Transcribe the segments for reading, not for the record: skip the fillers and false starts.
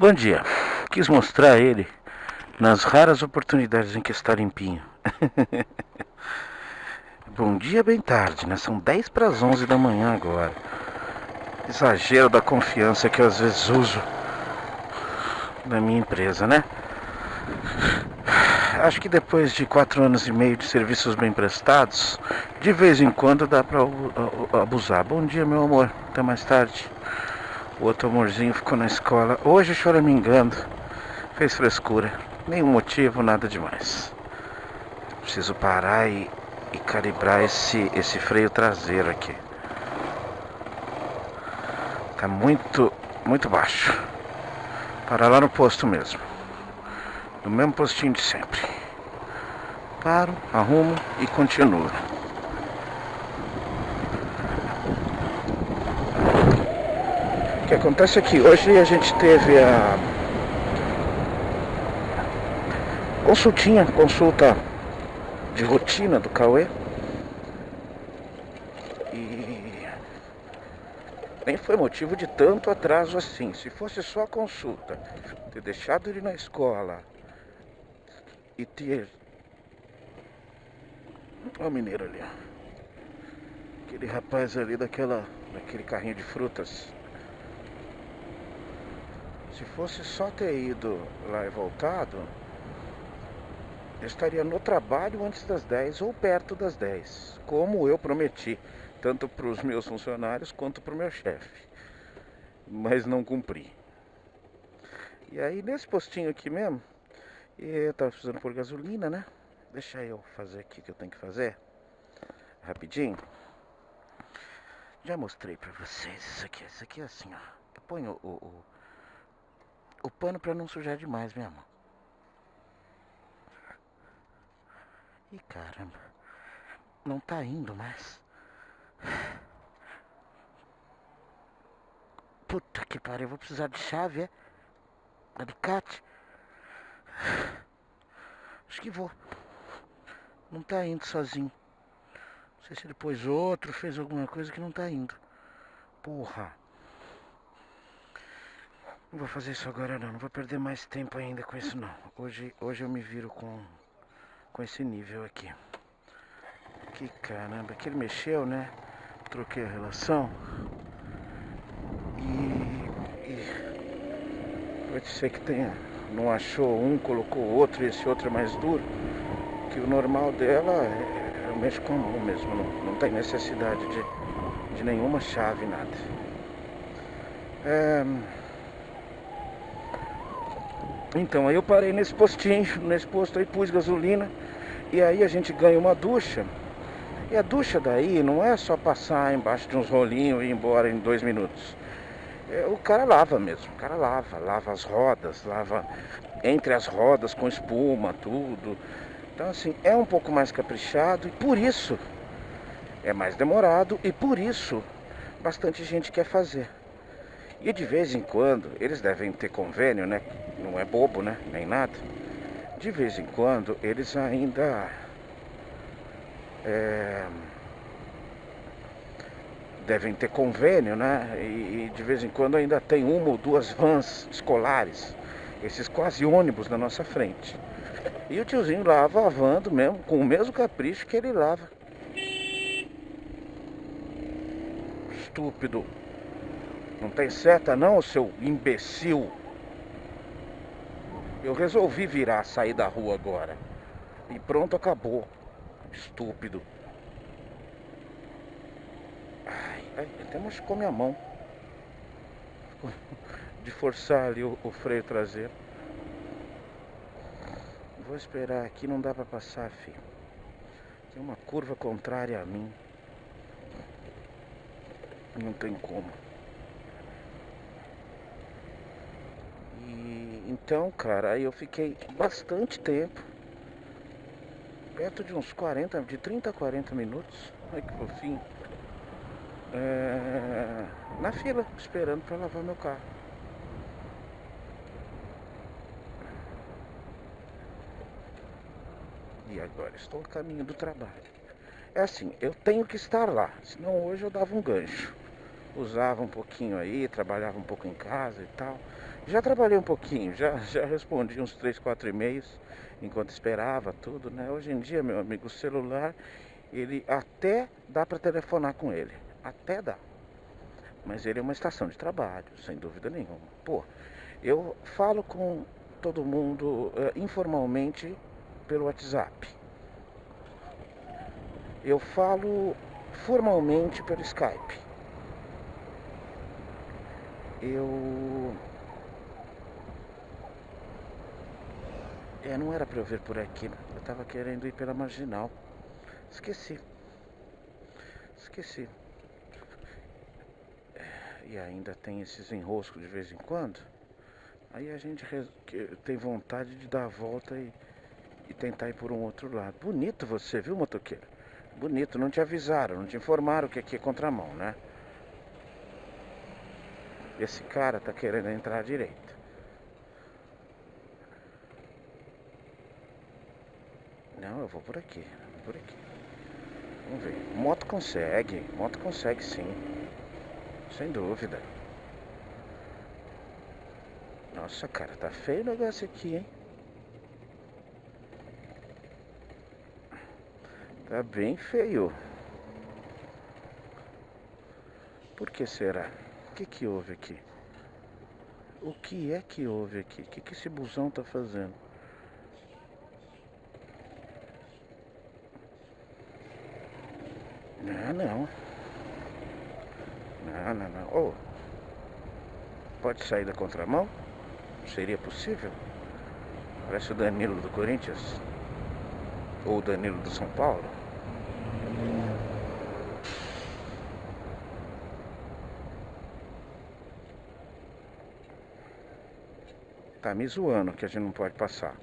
Bom dia. Quis mostrar ele nas raras oportunidades em que está limpinho. Bom dia bem tarde, né? São 10 para as 11 da manhã agora. Exagero da confiança que eu às vezes uso na minha empresa, né? Acho que depois de 4 anos e meio de serviços bem prestados, de vez em quando dá para abusar. Bom dia, meu amor. Até mais tarde. O outro amorzinho ficou na escola. Hoje choramingando. Fez frescura. Nenhum motivo, nada demais. Preciso parar e calibrar esse freio traseiro aqui. Tá muito baixo. Parar lá no posto mesmo. No mesmo postinho de sempre. Paro, arrumo e continuo. O que acontece é que hoje a gente teve a consulta de rotina do Cauê. E nem foi motivo de tanto atraso assim. Se fosse só a consulta, ter deixado ele na escola e ter... Olha o mineiro ali, aquele rapaz ali daquele carrinho de frutas. Se fosse só ter ido lá e voltado, eu estaria no trabalho antes das 10 ou perto das 10, como eu prometi, tanto para os meus funcionários quanto para o meu chefe. Mas não cumpri. E aí nesse postinho aqui mesmo, eu tava precisando pôr gasolina, né? Deixa eu fazer aqui o que eu tenho que fazer. Rapidinho. Já mostrei pra vocês isso aqui é assim, ó. Eu ponho o pano pra não sujar demais mesmo. Ih, caramba. Não tá indo mais. Puta que pariu, eu vou precisar de chave, é? Alicate? Acho que vou. Não tá indo sozinho. Não sei se ele pôs outro, fez alguma coisa que não tá indo. Porra. Não vou fazer isso agora não vou perder mais tempo ainda com isso não. Hoje eu me viro com esse nível aqui. Que caramba, que ele mexeu, né? Troquei a relação. Pode ser que não achou um, colocou outro e esse outro é mais duro. Que o normal dela é o mexe comum mesmo, não tem necessidade de nenhuma chave, nada. Então, aí eu parei nesse posto aí, pus gasolina. E aí a gente ganha uma ducha. E a ducha daí não é só passar embaixo de uns rolinhos e ir embora em 2 minutos. O cara lava mesmo, o cara lava as rodas, lava entre as rodas com espuma, tudo. Então assim, é um pouco mais caprichado e por isso é mais demorado e por isso bastante gente quer fazer. E de vez em quando, eles devem ter convênio, né? Não é bobo, né? Nem nada. De vez em quando, eles ainda devem ter convênio, né? E de vez em quando ainda tem 1 ou 2 vans escolares, esses quase ônibus na nossa frente. E o tiozinho lava a van do mesmo, com o mesmo capricho que ele lava. Estúpido. Não tem seta não, seu imbecil. Eu resolvi virar, sair da rua agora. E pronto, acabou. Estúpido. Ai, até machucou minha mão. De forçar ali o freio traseiro. Vou esperar aqui, não dá pra passar, filho. Tem uma curva contrária a mim. Não tem como. E então, cara, aí eu fiquei bastante tempo. Perto de uns 30 a 40 minutos. Ai que fofinho. Na fila, esperando pra lavar meu carro. E agora estou no caminho do trabalho. É assim, eu tenho que estar lá, senão hoje eu dava um gancho. Usava um pouquinho aí, trabalhava um pouco em casa e tal. Já trabalhei um pouquinho, já respondi uns 3, 4 e-mails enquanto esperava tudo, né? Hoje em dia, meu amigo, o celular, ele até dá para telefonar com ele, até dá. Mas ele é uma estação de trabalho, sem dúvida nenhuma. Pô, eu falo com todo mundo informalmente pelo WhatsApp. Eu falo formalmente pelo Skype. Não era pra eu vir por aqui, né? Eu tava querendo ir pela Marginal. Esqueci. E ainda tem esses enroscos de vez em quando. Aí a gente tem vontade de dar a volta e tentar ir por um outro lado. Bonito você, viu, motoqueiro? Bonito, não te avisaram, não te informaram que aqui é contramão, né? Esse cara tá querendo entrar à direita. Não, eu vou por aqui. Vamos ver. Moto consegue sim. Sem dúvida. Nossa, cara, tá feio o negócio aqui, hein? Tá bem feio. Por que será? O que houve aqui? O que é que houve aqui? O que esse busão tá fazendo? Não. Oh, pode sair da contramão? Seria possível? Parece o Danilo do Corinthians. Ou o Danilo do São Paulo. Tá me zoando que a gente não pode passar.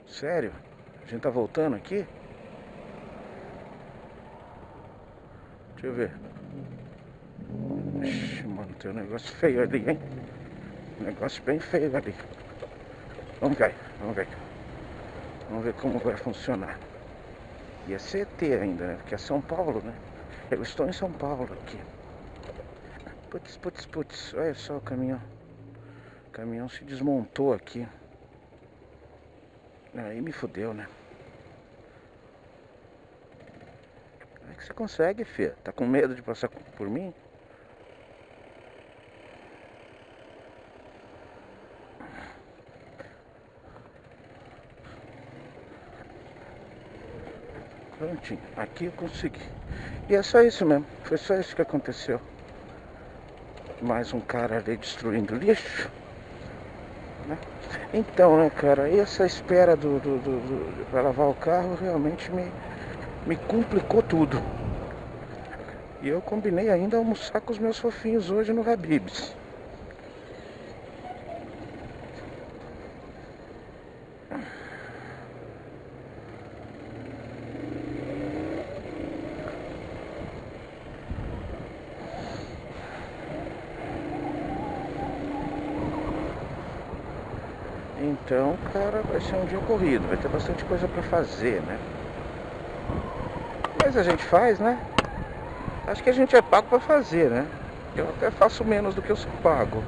Sério? A gente tá voltando aqui? Deixa eu ver. Ixi, mano, tem um negócio feio ali, hein? Um negócio bem feio ali. Vamos ver. Vamos ver como vai funcionar. E é CT ainda, né? Porque é São Paulo, né? Eu estou em São Paulo aqui. Putz. Olha só o caminhão. O caminhão se desmontou aqui. Aí me fodeu, né? Como é que você consegue, filha? Tá com medo de passar por mim? Prontinho, aqui eu consegui. E é só isso mesmo, foi só isso que aconteceu. Mais um cara ali destruindo lixo, né? Então, né, cara, essa espera pra lavar o carro realmente me complicou tudo. E eu combinei ainda almoçar com os meus fofinhos hoje no Habib's. Então, cara, vai ser um dia corrido, vai ter bastante coisa pra fazer, né? Mas a gente faz, né? Acho que a gente é pago pra fazer, né? Eu até faço menos do que eu sou pago.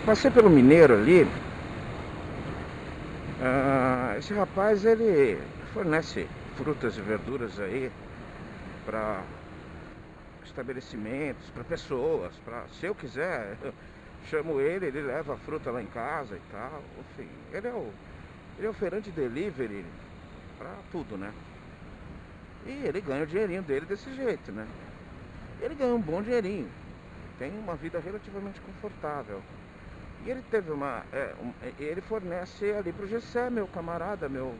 Passei pelo Mineiro ali. Esse rapaz, ele fornece frutas e verduras aí para estabelecimentos, para pessoas, se eu quiser, eu chamo ele leva a fruta lá em casa e tal. Enfim, ele é o feirante delivery para tudo, né? E ele ganha o dinheirinho dele desse jeito, né? Ele ganha um bom dinheirinho, tem uma vida relativamente confortável. E ele teve ele fornece ali pro Gessé, meu camarada, meu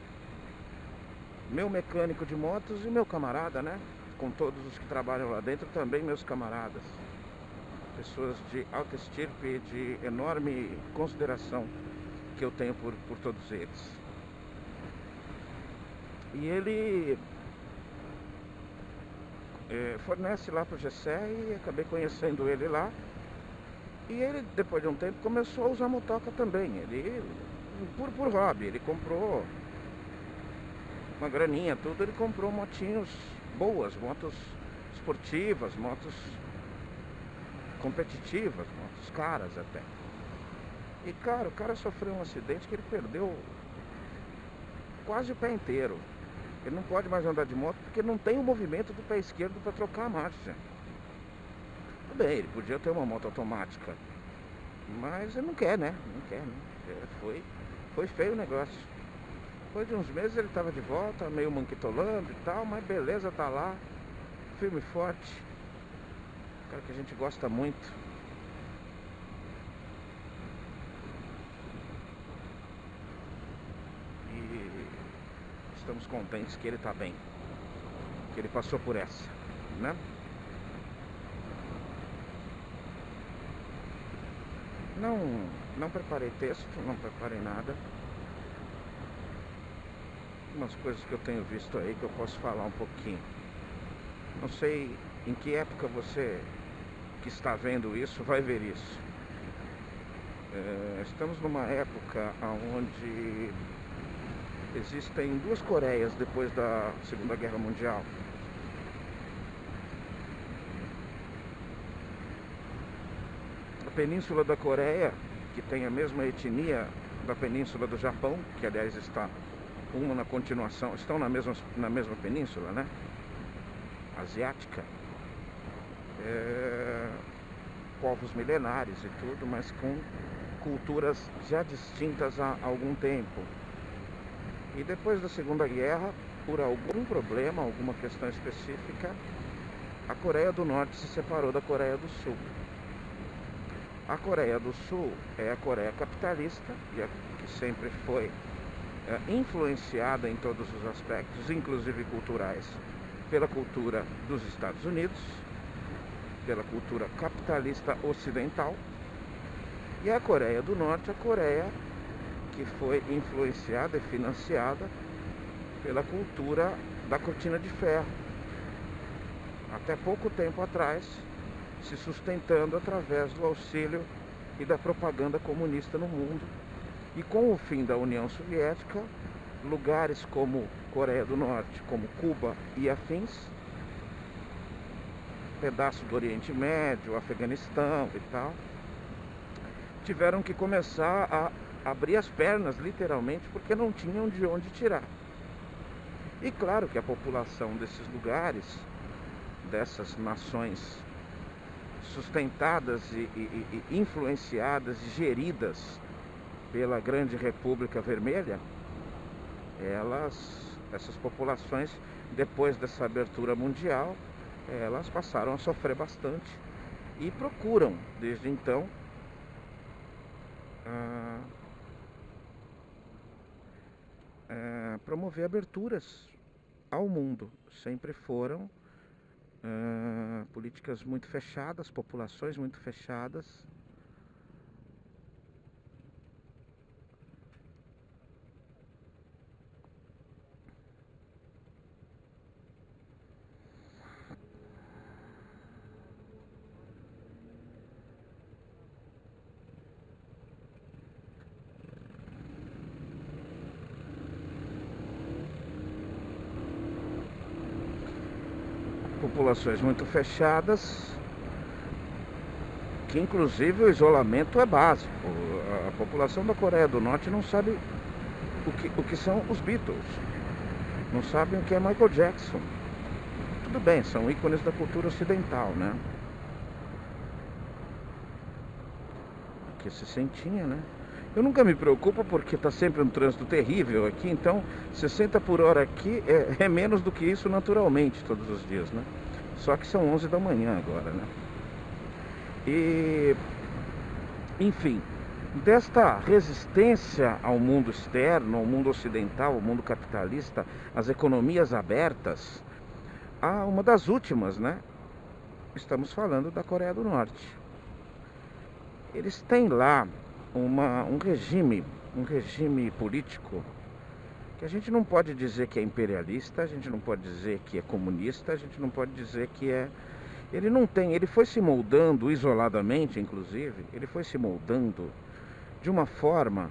mecânico de motos e meu camarada, né? Com todos os que trabalham lá dentro também meus camaradas. Pessoas de alta estirpe e de enorme consideração que eu tenho por todos eles. E ele fornece lá pro Gessé e acabei conhecendo ele lá. E ele, depois de um tempo, começou a usar motoca também. Ele, por hobby, ele comprou uma graninha, tudo, ele comprou motinhos boas, motos esportivas, motos competitivas, motos caras até. E cara, o cara sofreu um acidente que ele perdeu quase o pé inteiro. Ele não pode mais andar de moto porque não tem o movimento do pé esquerdo para trocar a marcha. Tudo bem, ele podia ter uma moto automática, mas ele não quer, né? Não quer, né? Foi feio o negócio. Depois de uns meses ele estava de volta, meio manquitolando e tal, mas beleza, tá lá, firme e forte. Cara que a gente gosta muito. E estamos contentes que ele tá bem, que ele passou por essa, né? Não preparei texto, não preparei nada. Umas coisas que eu tenho visto aí que eu posso falar um pouquinho. Não sei em que época você que está vendo isso vai ver isso. Estamos numa época onde existem duas Coreias depois da Segunda Guerra Mundial. A Península da Coreia, que tem a mesma etnia da Península do Japão, que aliás está uma na continuação, estão na mesma península, né? Asiática. Povos milenares e tudo, mas com culturas já distintas há algum tempo. E depois da Segunda Guerra, por algum problema, alguma questão específica, a Coreia do Norte se separou da Coreia do Sul. A Coreia do Sul é a Coreia capitalista, que sempre foi influenciada em todos os aspectos, inclusive culturais, pela cultura dos Estados Unidos, pela cultura capitalista ocidental. E a Coreia do Norte, a Coreia que foi influenciada e financiada pela cultura da cortina de ferro. Até pouco tempo atrás, se sustentando através do auxílio e da propaganda comunista no mundo. E com o fim da União Soviética, lugares como Coreia do Norte, como Cuba e afins, pedaço do Oriente Médio, Afeganistão e tal, tiveram que começar a abrir as pernas, literalmente, porque não tinham de onde tirar. E claro que a população desses lugares, dessas nações sustentadas e influenciadas e geridas pela Grande República Vermelha, essas populações, depois dessa abertura mundial, elas passaram a sofrer bastante e procuram, desde então, promover aberturas ao mundo. Sempre foram políticas muito fechadas, populações muito fechadas. Populações muito fechadas, que inclusive o isolamento é básico. A população da Coreia do Norte não sabe o que são os Beatles, não sabem o que é Michael Jackson. Tudo bem, são ícones da cultura ocidental, né? Que se sentia, né? Eu nunca me preocupo porque está sempre um trânsito terrível aqui, então 60 por hora aqui é menos do que isso naturalmente todos os dias, né? Só que são 11 da manhã agora, né? E, enfim, desta resistência ao mundo externo, ao mundo ocidental, ao mundo capitalista, às economias abertas, há uma das últimas, né? Estamos falando da Coreia do Norte. Eles têm lá um regime político que a gente não pode dizer que é imperialista, a gente não pode dizer que é comunista, a gente não pode dizer que é Ele não tem, ele foi se moldando isoladamente, inclusive, ele foi se moldando de uma forma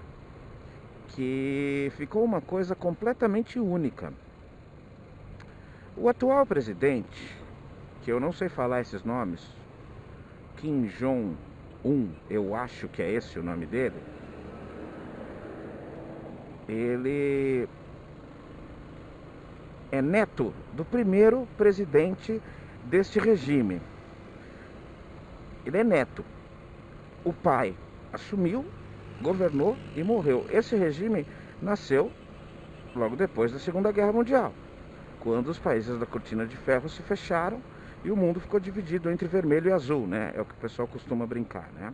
que ficou uma coisa completamente única. O atual presidente, que eu não sei falar esses nomes, Kim Jong-un, eu acho que é esse o nome dele, ele é neto do primeiro presidente deste regime. Ele é neto. O pai assumiu, governou e morreu. Esse regime nasceu logo depois da Segunda Guerra Mundial, quando os países da Cortina de Ferro se fecharam e o mundo ficou dividido entre vermelho e azul, né? É o que o pessoal costuma brincar, né?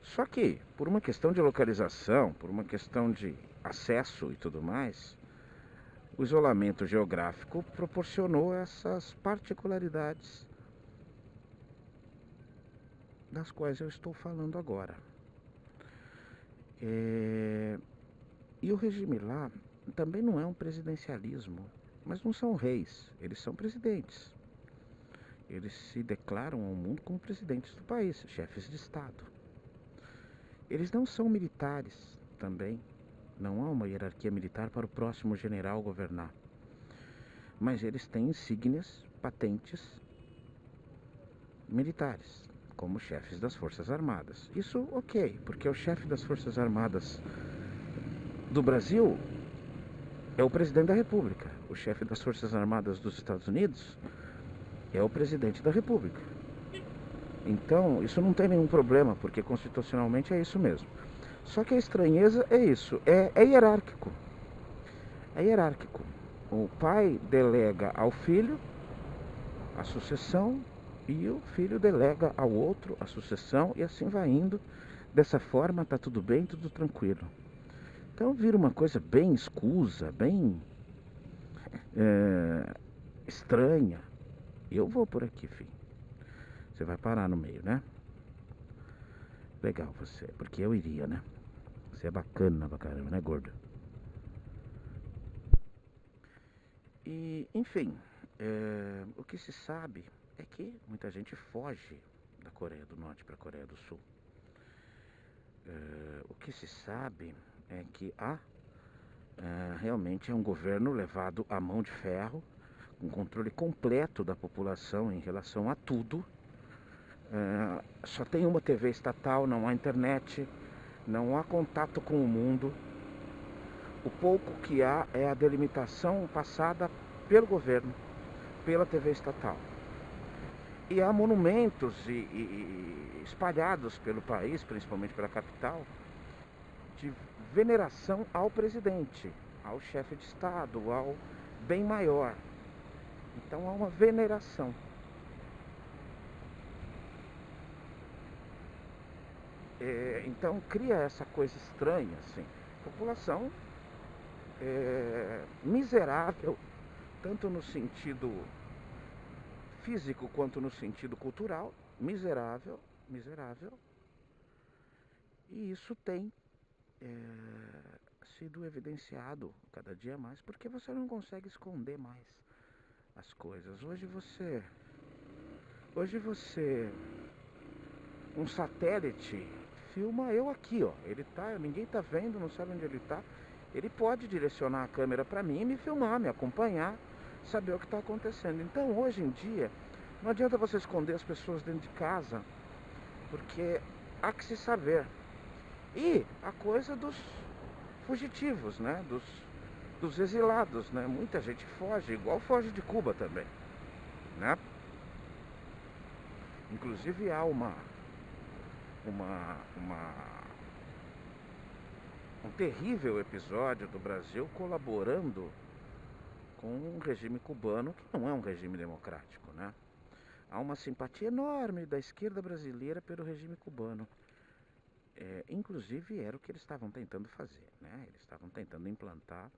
Só que, por uma questão de localização, por uma questão de acesso e tudo mais, o isolamento geográfico proporcionou essas particularidades das quais eu estou falando agora. E o regime lá também não é um presidencialismo, mas não são reis, eles são presidentes. Eles se declaram ao mundo como presidentes do país, chefes de Estado. Eles não são militares também, não há uma hierarquia militar para o próximo general governar. Mas eles têm insígnias, patentes militares, como chefes das Forças Armadas. Isso ok, porque o chefe das Forças Armadas do Brasil é o presidente da República. O chefe das Forças Armadas dos Estados Unidos é o presidente da República. Então, isso não tem nenhum problema, porque constitucionalmente é isso mesmo. Só que a estranheza é isso, é hierárquico. É hierárquico. O pai delega ao filho a sucessão e o filho delega ao outro a sucessão e assim vai indo. Dessa forma tá tudo bem, tudo tranquilo. Então vira uma coisa bem escusa, bem estranha. Eu vou por aqui, filho. Você vai parar no meio, né? Legal você, porque eu iria, né? Você é bacana pra caramba, né, gordo? E, enfim, o que se sabe é que muita gente foge da Coreia do Norte para a Coreia do Sul. O que se sabe é que realmente é um governo levado à mão de ferro, com controle completo da população em relação a tudo. Só tem uma TV estatal, não há internet, não há contato com o mundo. O pouco que há é a delimitação passada pelo governo, pela TV estatal. E há monumentos espalhados pelo país, principalmente pela capital, de veneração ao presidente, ao chefe de Estado, ao bem maior. Então há uma veneração. Então cria essa coisa estranha, assim. População miserável, tanto no sentido físico quanto no sentido cultural, miserável. E isso tem sido evidenciado cada dia mais, porque você não consegue esconder mais as coisas. Hoje um satélite filma eu aqui, ó. Ele tá, ninguém tá vendo, não sabe onde ele tá. Ele pode direcionar a câmera para mim e me filmar, me acompanhar, saber o que está acontecendo. Então, hoje em dia, não adianta você esconder as pessoas dentro de casa, porque há que se saber. E a coisa dos fugitivos, né? Dos exilados, né? Muita gente foge, igual foge de Cuba também, né? Inclusive há um terrível episódio do Brasil colaborando com um regime cubano que não é um regime democrático, né? Há uma simpatia enorme da esquerda brasileira pelo regime cubano. Inclusive era o que eles estavam tentando fazer, né? Eles estavam tentando implantar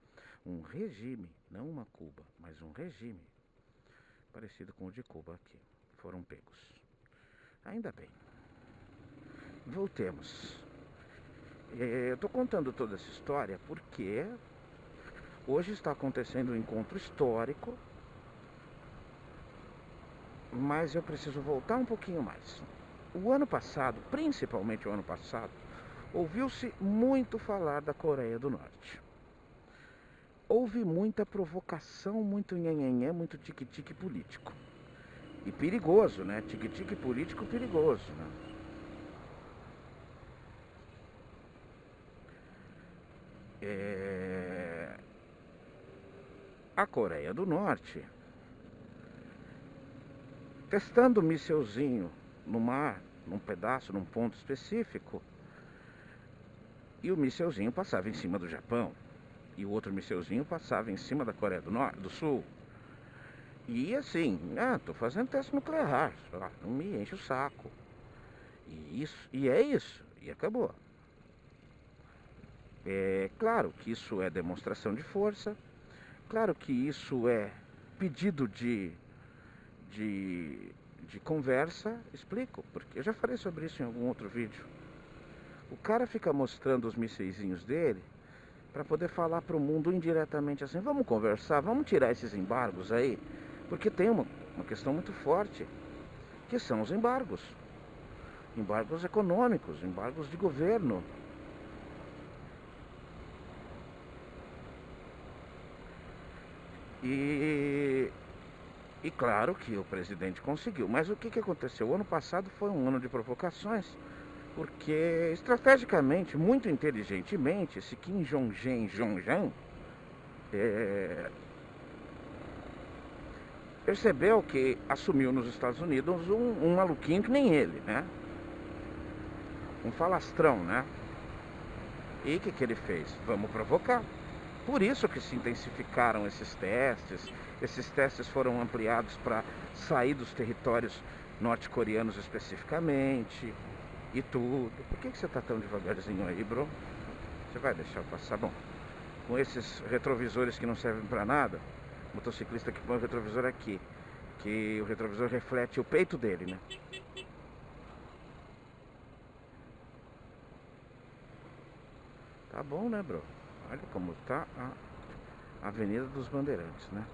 um regime, não uma Cuba, mas um regime parecido com o de Cuba aqui. Foram pegos. Ainda bem. Voltemos. Eu estou contando toda essa história porque hoje está acontecendo um encontro histórico mas eu preciso voltar um pouquinho mais. O ano passado, principalmente o ano passado, ouviu-se muito falar da Coreia do Norte. Houve muita provocação, muito nhenhenhé, muito tique-tique político. E perigoso, né? Tique-tique político perigoso, né? A Coreia do Norte, testando um mísselzinho no mar, num pedaço, num ponto específico, e o mísselzinho passava em cima do Japão, e o outro mísselzinho passava em cima da Coreia do Sul. E assim, tô fazendo teste nuclear, não me enche o saco. E é isso, e acabou. É claro que isso é demonstração de força, claro que isso é pedido de conversa, explico, porque eu já falei sobre isso em algum outro vídeo. O cara fica mostrando os mísseizinhos dele para poder falar para o mundo indiretamente assim, vamos conversar, vamos tirar esses embargos aí, porque tem uma questão muito forte, que são os embargos. Embargos econômicos, embargos de governo. E claro que o presidente conseguiu. Mas o que aconteceu? O ano passado foi um ano de provocações, porque estrategicamente, muito inteligentemente, esse Kim Jong-un percebeu que assumiu nos Estados Unidos um maluquinho que nem ele, né? Um falastrão, né? E o que ele fez? Vamos provocar. Por isso que se intensificaram esses testes. Esses testes foram ampliados para sair dos territórios norte-coreanos especificamente e tudo. Por que você está tão devagarzinho aí, bro? Você vai deixar eu passar? Bom, com esses retrovisores que não servem para nada, motociclista que põe o retrovisor aqui, que o retrovisor reflete o peito dele, né? Tá bom, né, bro? Olha como tá a Avenida dos Bandeirantes, né?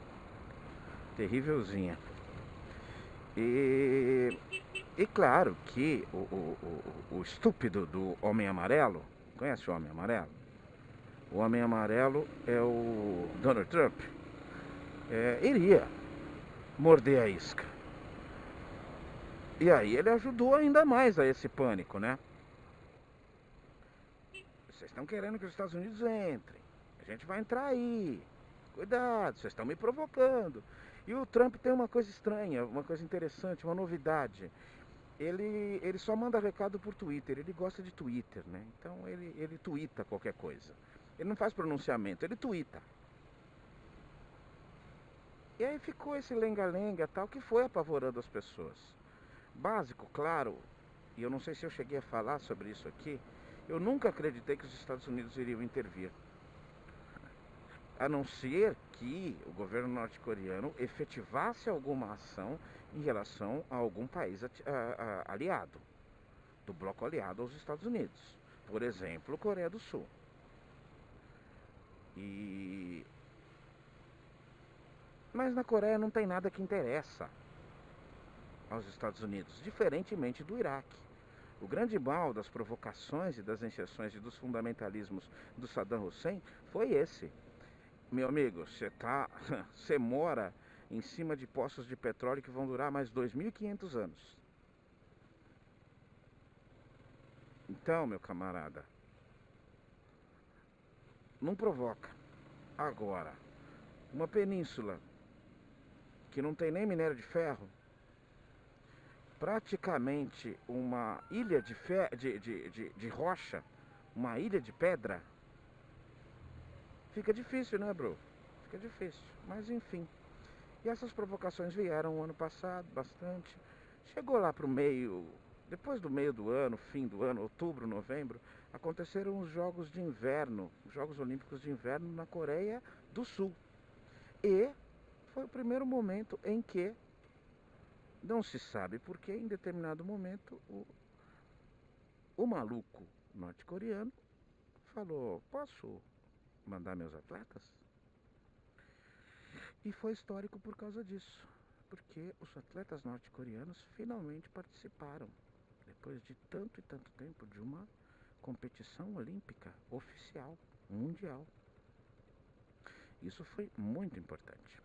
Terrívelzinha. E claro que o estúpido do Homem Amarelo, conhece o Homem Amarelo? O Homem Amarelo é o Donald Trump. Iria morder a isca. E aí ele ajudou ainda mais a esse pânico, né? Vocês estão querendo que os Estados Unidos entrem. A gente vai entrar aí. Cuidado, vocês estão me provocando. E o Trump tem uma coisa estranha, uma coisa interessante, uma novidade. Ele só manda recado por Twitter, ele gosta de Twitter, né? Então ele tuita qualquer coisa. Ele não faz pronunciamento, ele tuita. E aí ficou esse lenga-lenga tal que foi apavorando as pessoas. Básico, claro, e eu não sei se eu cheguei a falar sobre isso aqui, eu nunca acreditei que os Estados Unidos iriam intervir. A não ser que o governo norte-coreano efetivasse alguma ação em relação a algum país aliado, do bloco aliado aos Estados Unidos. Por exemplo, Coreia do Sul. Mas na Coreia não tem nada que interessa aos Estados Unidos, diferentemente do Iraque. O grande mal das provocações e das inserções e dos fundamentalismos do Saddam Hussein foi esse. Meu amigo, você mora em cima de poços de petróleo que vão durar mais 2.500 anos. Então, meu camarada, não provoca. Agora, uma península que não tem nem minério de ferro, praticamente uma ilha de rocha, uma ilha de pedra, fica difícil, né, bro? Fica difícil, mas enfim. E essas provocações vieram o ano passado, bastante. Chegou lá pro meio, depois do meio do ano, fim do ano, outubro, novembro, aconteceram os Jogos de Inverno, os Jogos Olímpicos de Inverno na Coreia do Sul. E foi o primeiro momento em que, não se sabe porque, em determinado momento, o maluco norte-coreano falou, posso mandar meus atletas? E foi histórico por causa disso. porque os atletas norte-coreanos finalmente participaram, depois de tanto e tanto tempo, de uma competição olímpica oficial, mundial. Isso foi muito importante.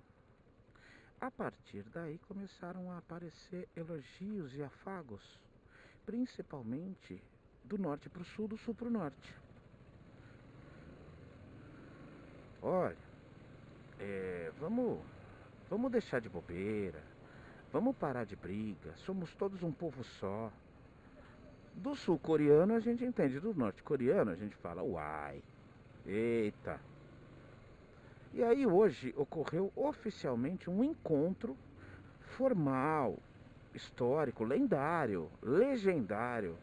A partir daí começaram a aparecer elogios e afagos, principalmente do norte para o sul, do sul para o norte. Olha, vamos deixar de bobeira, vamos parar de briga, somos todos um povo só. Do sul-coreano a gente entende, do norte-coreano a gente fala uai, eita. E aí hoje ocorreu oficialmente um encontro formal, histórico, lendário, legendário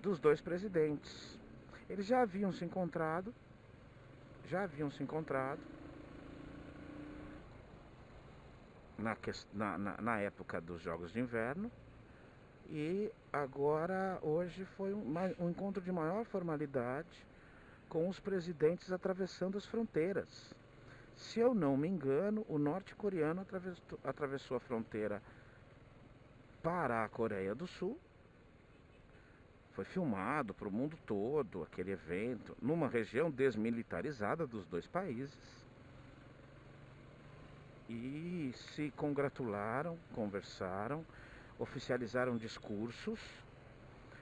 dos dois presidentes. Eles já haviam se encontrado na época dos Jogos de Inverno. E agora, hoje, foi um encontro de maior formalidade, com os presidentes atravessando as fronteiras. Se eu não me engano, o norte-coreano atravessou a fronteira para a Coreia do Sul. Foi filmado para o mundo todo aquele evento, numa região desmilitarizada dos dois países. E se congratularam, conversaram, oficializaram discursos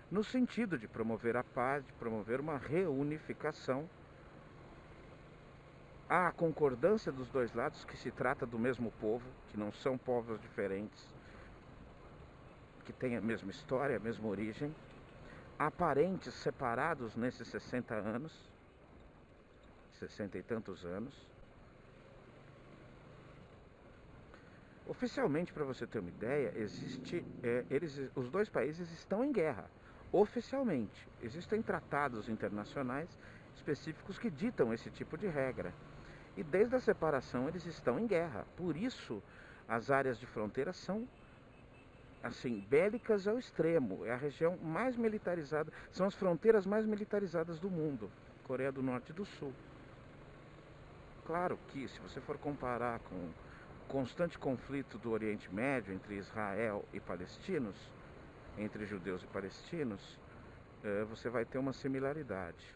no sentido de promover a paz, de promover uma reunificação. Há a concordância dos dois lados que se trata do mesmo povo, que não são povos diferentes, que têm a mesma história, a mesma origem. Há parentes separados nesses 60 anos, 60 e tantos anos. Oficialmente, para você ter uma ideia, os dois países estão em guerra. Oficialmente, existem tratados internacionais específicos que ditam esse tipo de regra. E desde a separação eles estão em guerra. Por isso, as áreas de fronteira são, assim, bélicas ao extremo. É a região mais militarizada, são as fronteiras mais militarizadas do mundo, Coreia do Norte e do Sul. Claro que, se você for comparar com o constante conflito do Oriente Médio entre Israel e palestinos, entre judeus e palestinos, você vai ter uma similaridade.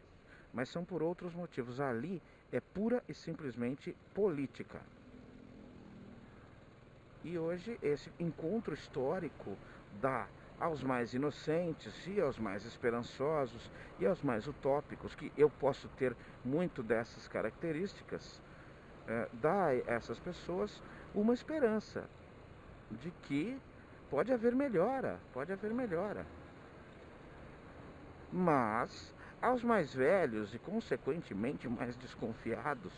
Mas são por outros motivos. Ali é pura e simplesmente política. E hoje esse encontro histórico dá aos mais inocentes e aos mais esperançosos e aos mais utópicos, que eu posso ter muito dessas características, dá a essas pessoas uma esperança de que pode haver melhora. Mas aos mais velhos e consequentemente mais desconfiados,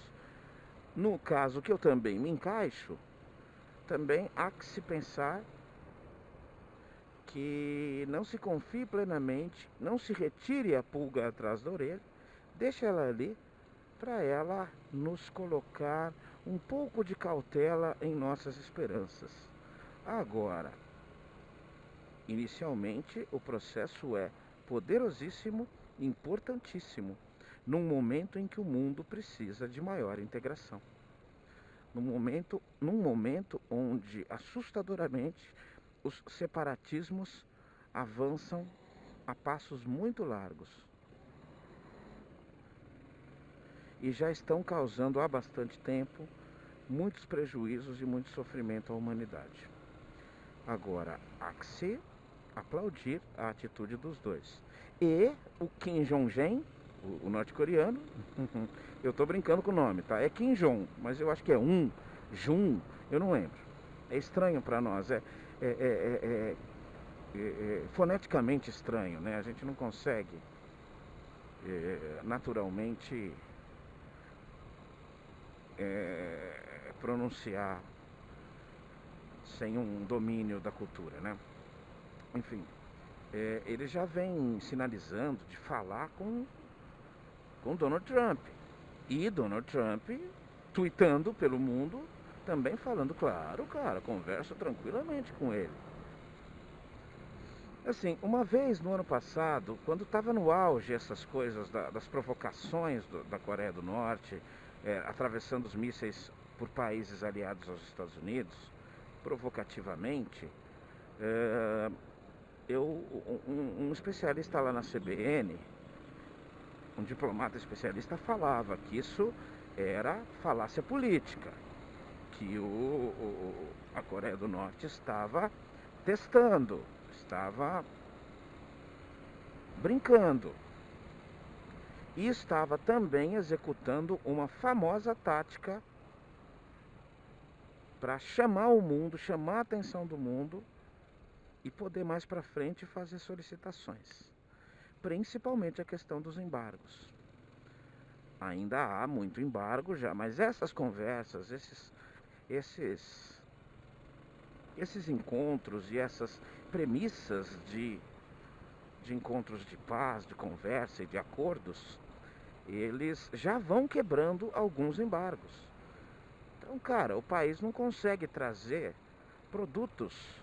no caso que eu também me encaixo, também há que se pensar que não se confie plenamente, não se retire a pulga atrás da orelha, deixe ela ali para ela nos colocar um pouco de cautela em nossas esperanças. Agora, inicialmente o processo é poderosíssimo, importantíssimo, num momento em que o mundo precisa de maior integração. Num momento onde, assustadoramente, os separatismos avançam a passos muito largos e já estão causando há bastante tempo muitos prejuízos e muito sofrimento à humanidade. Agora, há que se aplaudir a atitude dos dois. E o Kim Jong-un, o norte-coreano, eu tô brincando com o nome, tá? É Kim Jong, mas eu acho que é Jun, eu não lembro. É estranho para nós, foneticamente estranho, né? A gente não consegue naturalmente pronunciar sem um domínio da cultura, né? Enfim, ele já vem sinalizando de falar com Donald Trump. E Donald Trump tweetando pelo mundo, também falando, claro, cara, conversa tranquilamente com ele. Assim, uma vez no ano passado, quando estava no auge essas coisas das provocações da Coreia do Norte, atravessando os mísseis por países aliados aos Estados Unidos, provocativamente, um especialista lá na CBN, um diplomata especialista, falava que isso era falácia política, que a Coreia do Norte estava testando, estava brincando e estava também executando uma famosa tática para chamar o mundo, chamar a atenção do mundo e poder mais para frente fazer solicitações, principalmente a questão dos embargos. Ainda há muito embargo já, mas essas conversas, esses encontros e essas premissas de encontros de paz, de conversa e de acordos, eles já vão quebrando alguns embargos. Então, cara, o país não consegue trazer produtos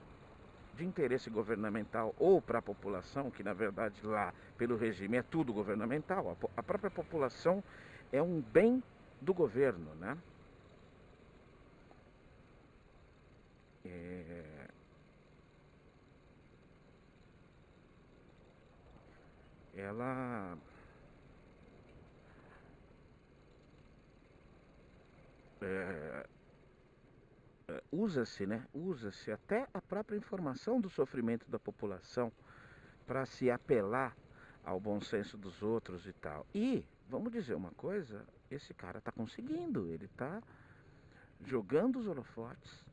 de interesse governamental ou para a população, que na verdade lá pelo regime é tudo governamental. A própria população é um bem do governo, né? Ela usa-se, né? Usa-se até a própria informação do sofrimento da população para se apelar ao bom senso dos outros e tal. E, vamos dizer uma coisa, esse cara está conseguindo, ele está jogando os holofotes.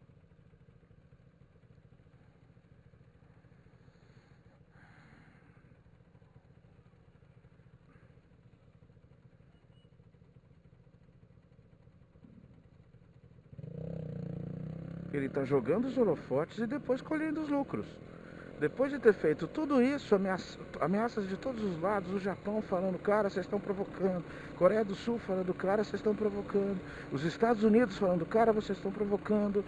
Ele está jogando os holofotes e depois colhendo os lucros. Depois de ter feito tudo isso, ameaças de todos os lados, o Japão falando, cara, vocês estão provocando, Coreia do Sul falando, cara, vocês estão provocando, os Estados Unidos falando, cara, vocês estão provocando,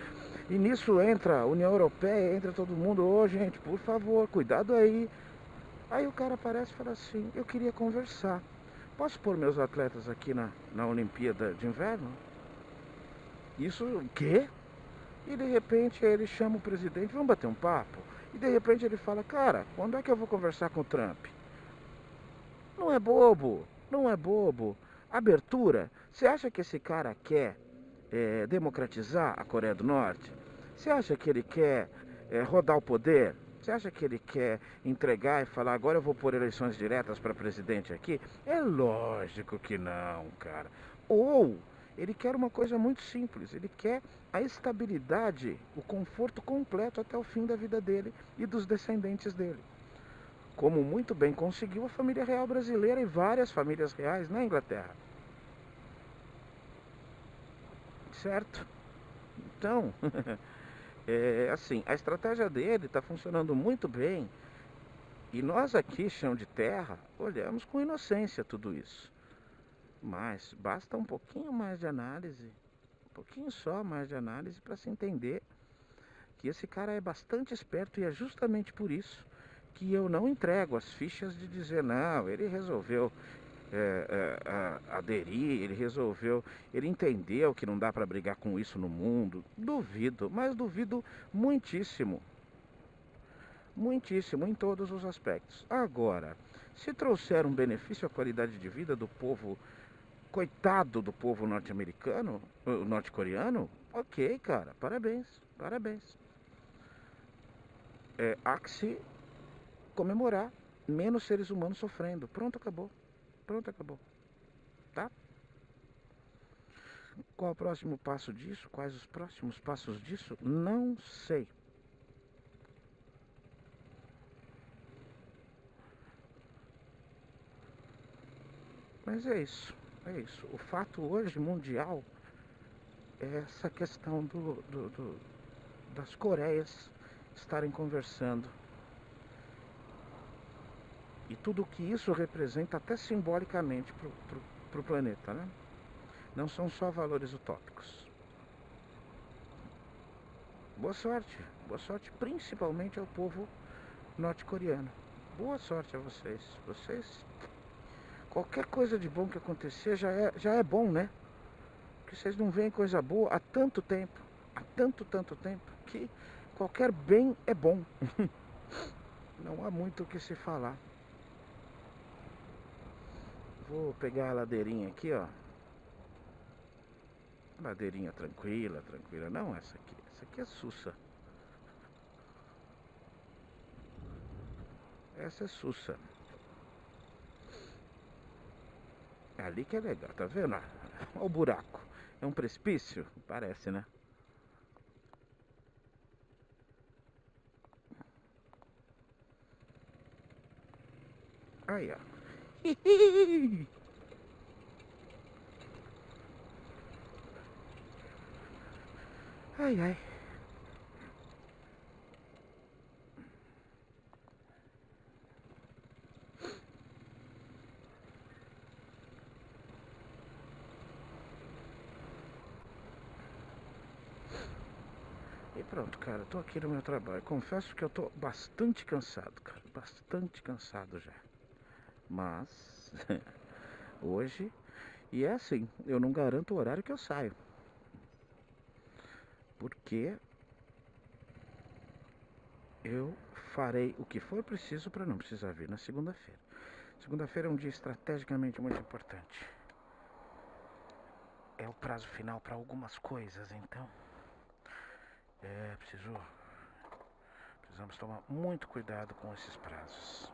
e nisso entra a União Europeia, entra todo mundo, ô gente, por favor, cuidado aí. Aí o cara aparece e fala assim, eu queria conversar, posso pôr meus atletas aqui na Olimpíada de Inverno? Isso, o quê? E de repente ele chama o presidente, vamos bater um papo? E de repente ele fala, cara, quando é que eu vou conversar com o Trump? Não é bobo, não é bobo. Abertura, você acha que esse cara quer democratizar a Coreia do Norte? Você acha que ele quer rodar o poder? Você acha que ele quer entregar e falar, agora eu vou pôr eleições diretas para presidente aqui? É lógico que não, cara. Ou ele quer uma coisa muito simples, ele quer a estabilidade, o conforto completo até o fim da vida dele e dos descendentes dele. Como muito bem conseguiu a família real brasileira e várias famílias reais na Inglaterra. Certo? Então, assim, a estratégia dele está funcionando muito bem. E nós aqui, chão de terra, olhamos com inocência tudo isso. Mas basta um pouquinho mais de análise, um pouquinho só mais de análise para se entender que esse cara é bastante esperto e é justamente por isso que eu não entrego as fichas de dizer, não, ele resolveu aderir, ele entendeu que não dá para brigar com isso no mundo. Duvido, mas duvido muitíssimo. Muitíssimo, em todos os aspectos. Agora, se trouxer um benefício à qualidade de vida do povo, coitado do povo norte-americano, norte-coreano, ok, cara, parabéns, parabéns. Há que se comemorar, menos seres humanos sofrendo. Pronto, acabou. Pronto, acabou. Tá? Qual o próximo passo disso? Quais os próximos passos disso? Não sei. Mas é isso. É isso. O fato hoje mundial é essa questão das Coreias estarem conversando. E tudo o que isso representa, até simbolicamente, para o planeta, né? Não são só valores utópicos. Boa sorte principalmente ao povo norte-coreano. Boa sorte a vocês. Qualquer coisa de bom que acontecer já é bom, né? Porque vocês não veem coisa boa há tanto tempo. Há tanto tempo. que qualquer bem é bom. Não há muito o que se falar. Vou pegar a ladeirinha aqui, ó. Ladeirinha tranquila, tranquila. Não, essa aqui é sussa. Essa é sussa. É ali que é legal, tá vendo? Olha o buraco. É um precipício? Parece, né? Aí, ó. Ai, ai. E pronto, cara, tô aqui no meu trabalho. Confesso que eu tô bastante cansado, cara. Bastante cansado já. Mas hoje, e é assim, eu não garanto o horário que eu saio. Porque eu farei o que for preciso para não precisar vir na segunda-feira. Segunda-feira é um dia estrategicamente muito importante. É o prazo final para algumas coisas, então precisamos tomar muito cuidado com esses prazos.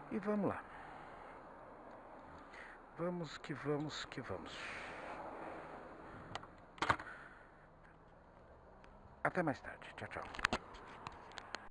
E vamos lá. Vamos que vamos que vamos. Até mais tarde. Tchau, tchau.